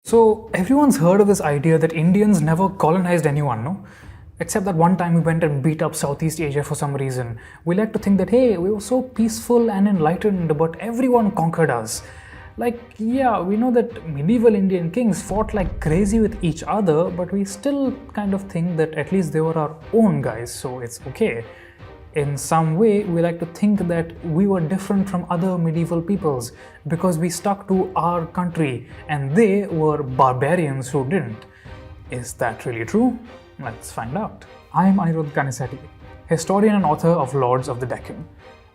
So everyone's heard of this idea that Indians never colonized anyone, no? Except that one time we went and beat up Southeast Asia for some reason. We like to think that, hey, we were so peaceful and enlightened, but everyone conquered us. Like, yeah, we know that medieval Indian kings fought like crazy with each other, but we still kind of think that at least they were our own guys, so it's okay. In some way, we like to think that we were different from other medieval peoples because we stuck to our country and they were barbarians who didn't. Is that really true? Let's find out. I'm Anirudh Kanisati, historian and author of Lords of the Deccan.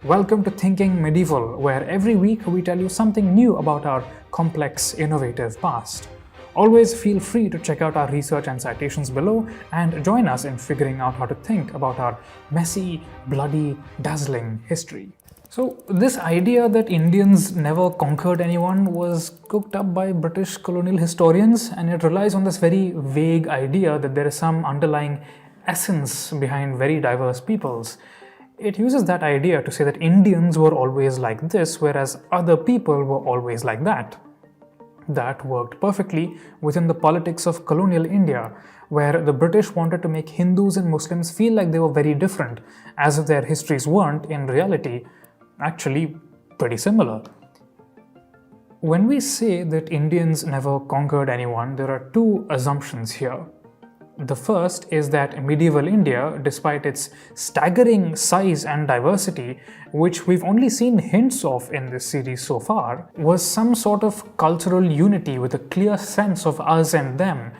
Welcome to Thinking Medieval, where every week we tell you something new about our complex, innovative past. Always feel free to check out our research and citations below and join us in figuring out how to think about our messy, bloody, dazzling history. So, this idea that Indians never conquered anyone was cooked up by British colonial historians, and it relies on this very vague idea that there is some underlying essence behind very diverse peoples. It uses that idea to say that Indians were always like this, whereas other people were always like that. That worked perfectly within the politics of colonial India, where the British wanted to make Hindus and Muslims feel like they were very different, as if their histories weren't, in reality, actually pretty similar. When we say that Indians never conquered anyone, there are two assumptions here. The first is that medieval India, despite its staggering size and diversity, which we've only seen hints of in this series so far, was some sort of cultural unity with a clear sense of us and them,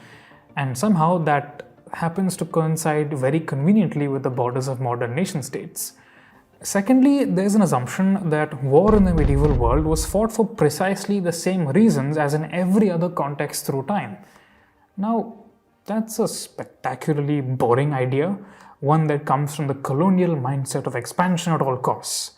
and somehow that happens to coincide very conveniently with the borders of modern nation-states. Secondly, there's an assumption that war in the medieval world was fought for precisely the same reasons as in every other context through time. Now, that's a spectacularly boring idea, one that comes from the colonial mindset of expansion at all costs.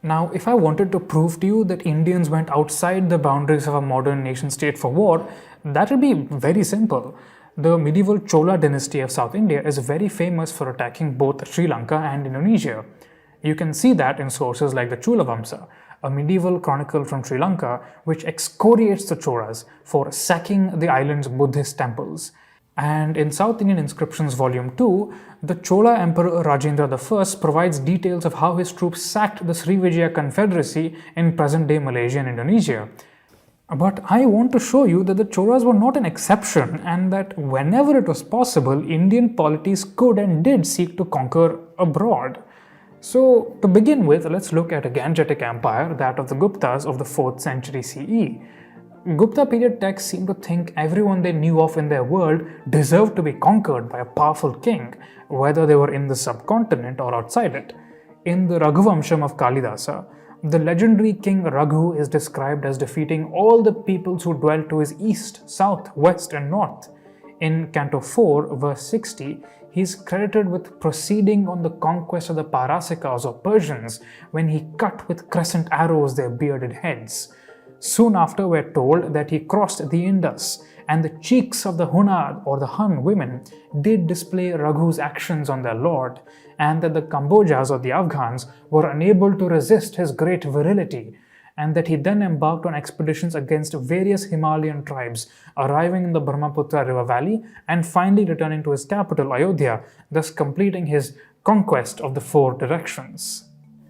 Now, if I wanted to prove to you that Indians went outside the boundaries of a modern nation-state for war, that would be very simple. The medieval Chola dynasty of South India is very famous for attacking both Sri Lanka and Indonesia. You can see that in sources like the Chulavamsa, a medieval chronicle from Sri Lanka which excoriates the Cholas for sacking the island's Buddhist temples. And in South Indian Inscriptions Volume 2, the Chola Emperor Rajendra I provides details of how his troops sacked the Srivijaya Confederacy in present-day Malaysia and Indonesia. But I want to show you that the Cholas were not an exception and that whenever it was possible, Indian polities could and did seek to conquer abroad. So, to begin with, let's look at a Gangetic empire, that of the Guptas of the 4th century CE. Gupta period texts seem to think everyone they knew of in their world deserved to be conquered by a powerful king, whether they were in the subcontinent or outside it. In the Raghuvamsham of Kalidasa, the legendary king Raghu is described as defeating all the peoples who dwelt to his east, south, west and north. In Canto 4, verse 60, he is credited with proceeding on the conquest of the Parasikas or Persians when he cut with crescent arrows their bearded heads. Soon after, we're told that he crossed the Indus, and the cheeks of the Hunad or the Hun women did display Raghu's actions on their lord, and that the Kambojas or the Afghans were unable to resist his great virility, and that he then embarked on expeditions against various Himalayan tribes, arriving in the Brahmaputra river valley and finally returning to his capital Ayodhya, thus completing his conquest of the 4 directions.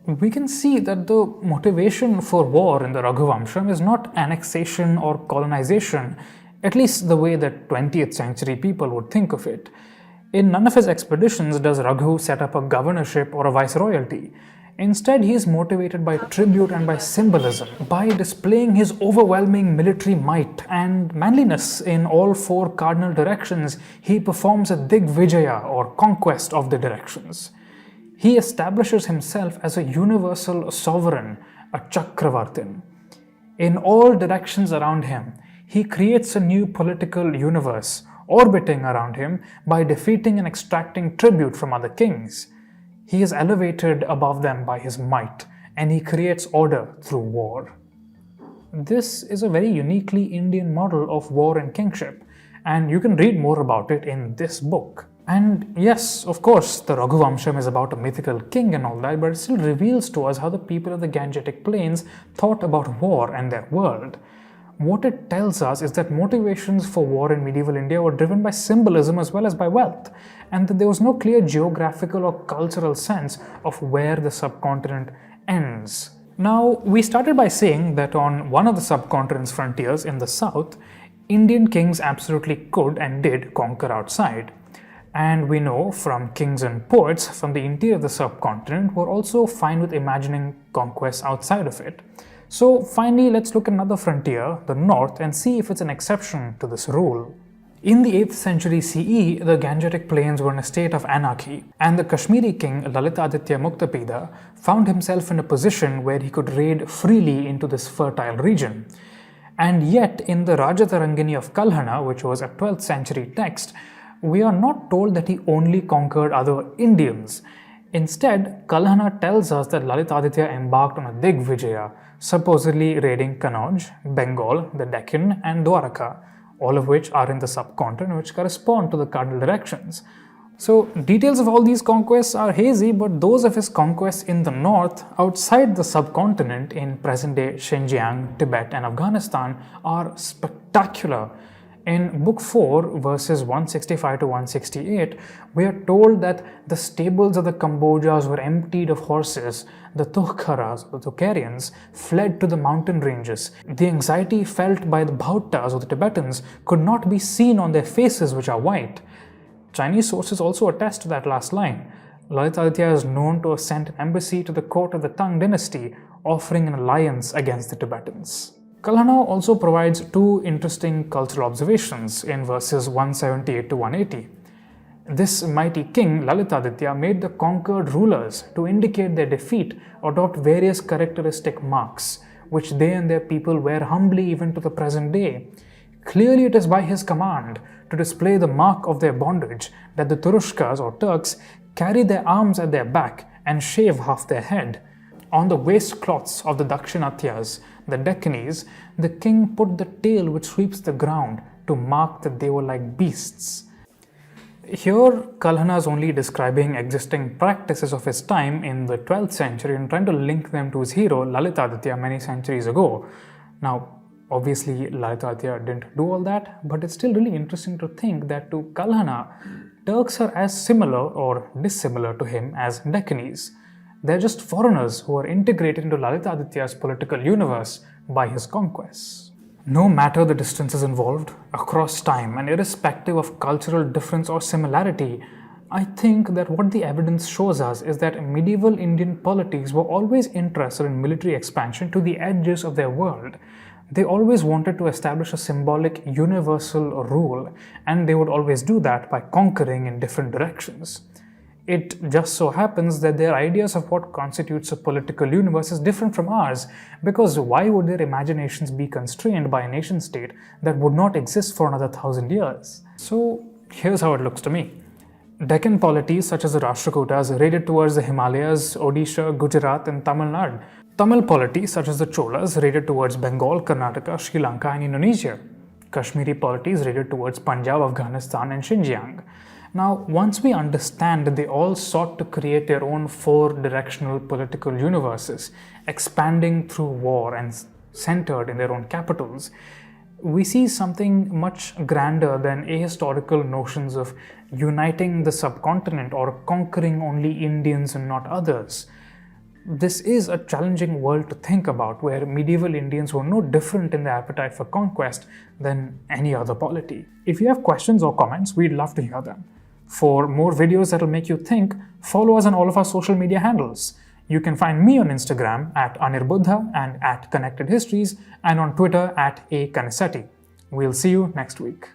We can see that the motivation for war in the Raghuvamsham is not annexation or colonization, at least the way that 20th century people would think of it. In none of his expeditions does Raghu set up a governorship or a viceroyalty. Instead, he is motivated by tribute and by symbolism, by displaying his overwhelming military might and manliness in all 4 cardinal directions. He performs a Digvijaya or conquest of the directions. He establishes himself as a universal sovereign, a Chakravartin. In all directions around him, he creates a new political universe, orbiting around him by defeating and extracting tribute from other kings. He is elevated above them by his might, and he creates order through war. This is a very uniquely Indian model of war and kingship, and you can read more about it in this book. And yes, of course, the Raghuvamsham is about a mythical king and all that, but it still reveals to us how the people of the Gangetic Plains thought about war and their world. What it tells us is that motivations for war in medieval India were driven by symbolism as well as by wealth, and that there was no clear geographical or cultural sense of where the subcontinent ends. Now, we started by saying that on one of the subcontinent's frontiers in the south, Indian kings absolutely could and did conquer outside. And we know from kings and poets from the interior of the subcontinent were also fine with imagining conquests outside of it. So finally, let's look at another frontier, the north, and see if it's an exception to this rule. In the 8th century CE, the Gangetic Plains were in a state of anarchy, and the Kashmiri king Lalitaditya Muktapida found himself in a position where he could raid freely into this fertile region. And yet, in the Rajatarangini of Kalhana, which was a 12th century text, we are not told that he only conquered other Indians. Instead, Kalhana tells us that Lalitaditya embarked on a Digvijaya, supposedly raiding Kannauj, Bengal, the Deccan, and Dwaraka, all of which are in the subcontinent, which correspond to the cardinal directions. So, details of all these conquests are hazy, but those of his conquests in the north, outside the subcontinent in present-day Xinjiang, Tibet, and Afghanistan, are spectacular. In Book 4, verses 165 to 168, we are told that the stables of the Kambojas were emptied of horses. The Tukhkaras, the Tocharians, fled to the mountain ranges. The anxiety felt by the Bautas, or the Tibetans, could not be seen on their faces, which are white. Chinese sources also attest to that last line. Lalitaditya is known to have sent an embassy to the court of the Tang dynasty, offering an alliance against the Tibetans. Kalhana also provides two interesting cultural observations in verses 178 to 180. This mighty king, Lalitaditya, made the conquered rulers, to indicate their defeat, adopt various characteristic marks, which they and their people wear humbly even to the present day. Clearly it is by his command, to display the mark of their bondage, that the Turushkas or Turks carry their arms at their back and shave half their head. On the waistcloths of the Dakshinatyas, the Deccanese, the king put the tail which sweeps the ground to mark that they were like beasts. Here, Kalhana is only describing existing practices of his time in the 12th century and trying to link them to his hero Lalitaditya many centuries ago. Now, obviously, Lalitaditya didn't do all that, but it's still really interesting to think that to Kalhana, Turks are as similar or dissimilar to him as Deccanese. They're just foreigners who are integrated into Lalitaditya's political universe by his conquests. No matter the distances involved, across time and irrespective of cultural difference or similarity, I think that what the evidence shows us is that medieval Indian polities were always interested in military expansion to the edges of their world. They always wanted to establish a symbolic universal rule, and they would always do that by conquering in different directions. It just so happens that their ideas of what constitutes a political universe is different from ours, because why would their imaginations be constrained by a nation-state that would not exist for another 1,000 years? So here's how it looks to me. Deccan polities such as the Rashtrakutas raided towards the Himalayas, Odisha, Gujarat and Tamil Nadu. Tamil polities such as the Cholas raided towards Bengal, Karnataka, Sri Lanka and Indonesia. Kashmiri polities raided towards Punjab, Afghanistan and Xinjiang. Now, once we understand that they all sought to create their own four-directional political universes, expanding through war and centered in their own capitals, we see something much grander than ahistorical notions of uniting the subcontinent or conquering only Indians and not others. This is a challenging world to think about, where medieval Indians were no different in their appetite for conquest than any other polity. If you have questions or comments, we'd love to hear them. For more videos that'll make you think, follow us on all of our social media handles. You can find me on Instagram at Anirbuddha and at Connected Histories, and on Twitter at @akaniseti. We'll see you next week.